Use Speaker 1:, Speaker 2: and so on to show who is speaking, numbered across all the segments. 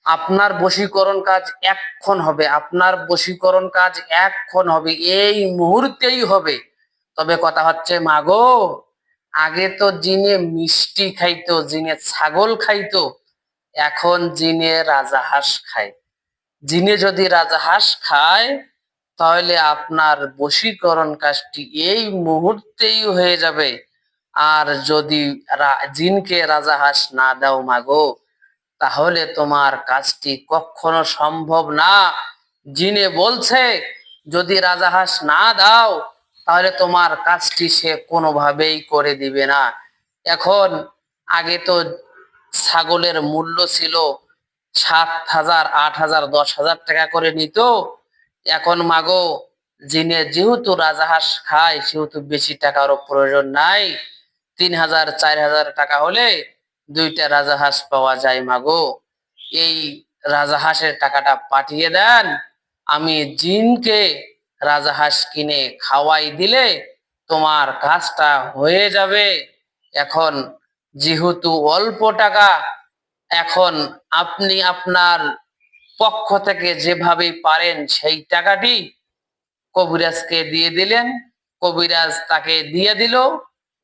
Speaker 1: আপনার বশীকরণ কাজ এক্ষণ হবে, আপনার বশীকরণ কাজ এক্ষণ হবে, এই মুহূর্তেই হবে। তবে কথা হচ্ছে মাগো, আগে তো জিনে মিষ্টি খাইতো, জিনে ছাগল খাইতো, এখন জিনে রাজাহাঁস খায়। জিনে যদি রাজাহাঁস খায় তাহলে আপনার বশীকরণ কাজটি এই মুহূর্তেই হয়ে যাবে। আর যদি জিনকে রাজাহাঁস না দাও মাগো, তাহলে তোমার কাজটি কখনো সম্ভব না। জিনে বলছে যদি রাজাহাঁস না দাও তাহলে তোমার কাজটি সে কোনোভাবেই করে দিবে না। এখন আগে তো ছাগলের মূল্য ছিল 7,000, 8,000, 10,000 টাকা করে নিত। এখন মাগো, জিনে যেহেতু রাজাহাঁস খায় সেহেতু বেশি টাকারও প্রয়োজন নাই। 3,000, 4,000 টাকা হলে দুইটা রাজাহাঁস পাওয়া যায় মাগো। এই রাজাহাঁসের টাকাটা পাঠিয়ে দেন, আমি জিনকে রাজাহাঁস কিনে খাওয়াই দিলে তোমার কাজটা হয়ে যাবে। এখন যেহেতু অল্প টাকা, এখন আপনি আপনার পক্ষ থেকে যেভাবে পারেন সেই টাকাটি কবিরাজকে দিয়ে দিলেন, কবিরাজ তাকে দিয়ে দিল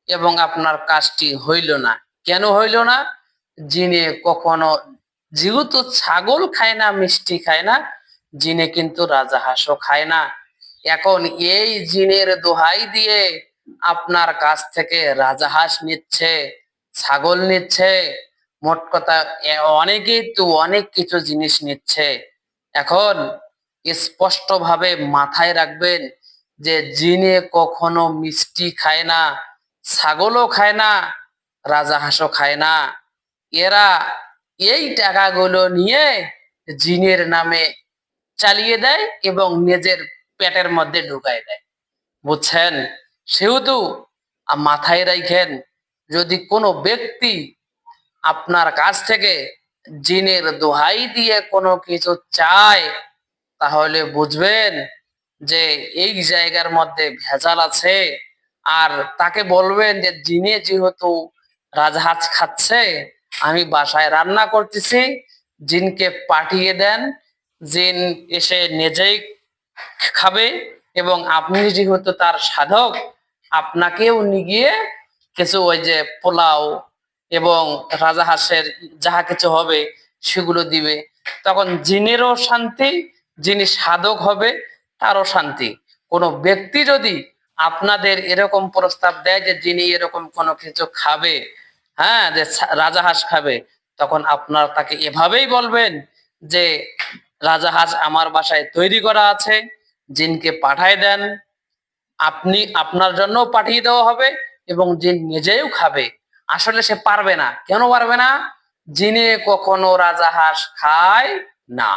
Speaker 1: এবং আপনার কাজটি হইল না। কেন হইল না? জিনে কখনো, যেহেতু ছাগল খায় না, মিষ্টি খায় না, জিনে কিন্তু রাজাহাঁসও খায় না। এখন এই জিনের দোহাই দিয়ে আপনার কাছ থেকে রাজাহাঁস নিচ্ছে, ছাগল নিচ্ছে, মোট কথা অনেকেই তো অনেক কিছু জিনিস নিচ্ছে। এখন স্পষ্ট ভাবে মাথায় রাখবেন যে জিনে কখনো মিষ্টি খায় না, ছাগলও খায় না, রাজাহাঁসও খায় না। এরা এই টাকাগুলো নিয়ে জিনের নামে চালিয়ে দেয় এবং নিজের পেটের মধ্যে ঢুকায় দেয়। বুঝছেন? সেহেতু মাথায় রাখেন, যদি কোনো ব্যক্তি আপনার কাছ থেকে জিনের দোহাই দিয়ে কোনো কিছু চায় তাহলে বুঝবেন যে এই জায়গার মধ্যে ভেজাল আছে। আর তাকে বলবেন যে জিনে যেহেতু রাজহাঁস খাচ্ছে, আমি বাসায় রান্না করতেছি, জিনকে পাঠিয়ে দেন, জিন এসে নিজেই খাবে এবং আপনি যেহেতু তার সাধক, আপনাকেও নিয়ে কিছু ওই যে পোলাও এবং রাজাহাঁসের যাহা কিছু হবে সেগুলো দিবে। তখন জিনেরও শান্তি, যিনি সাধক হবে তারও শান্তি। কোনো ব্যক্তি যদি আপনাদের এরকম প্রস্তাব দেয় যে যিনি এরকম কোনো কিছু খাবে, হ্যাঁ, যে রাজাহাঁস খাবে, তখন আপনার তাকে এভাবেই বলবেন যে রাজাহাঁস আমার বাসায় তৈরি করা আছে, জিনকে পাঠায় দেন, আপনি আপনার জন্য পাঠিয়ে দেওয়া হবে এবং জিন নিজেও খাবে। আসলে সে পারবে না। কেন পারবে না? জিনে কখনো রাজাহাঁস খায় না।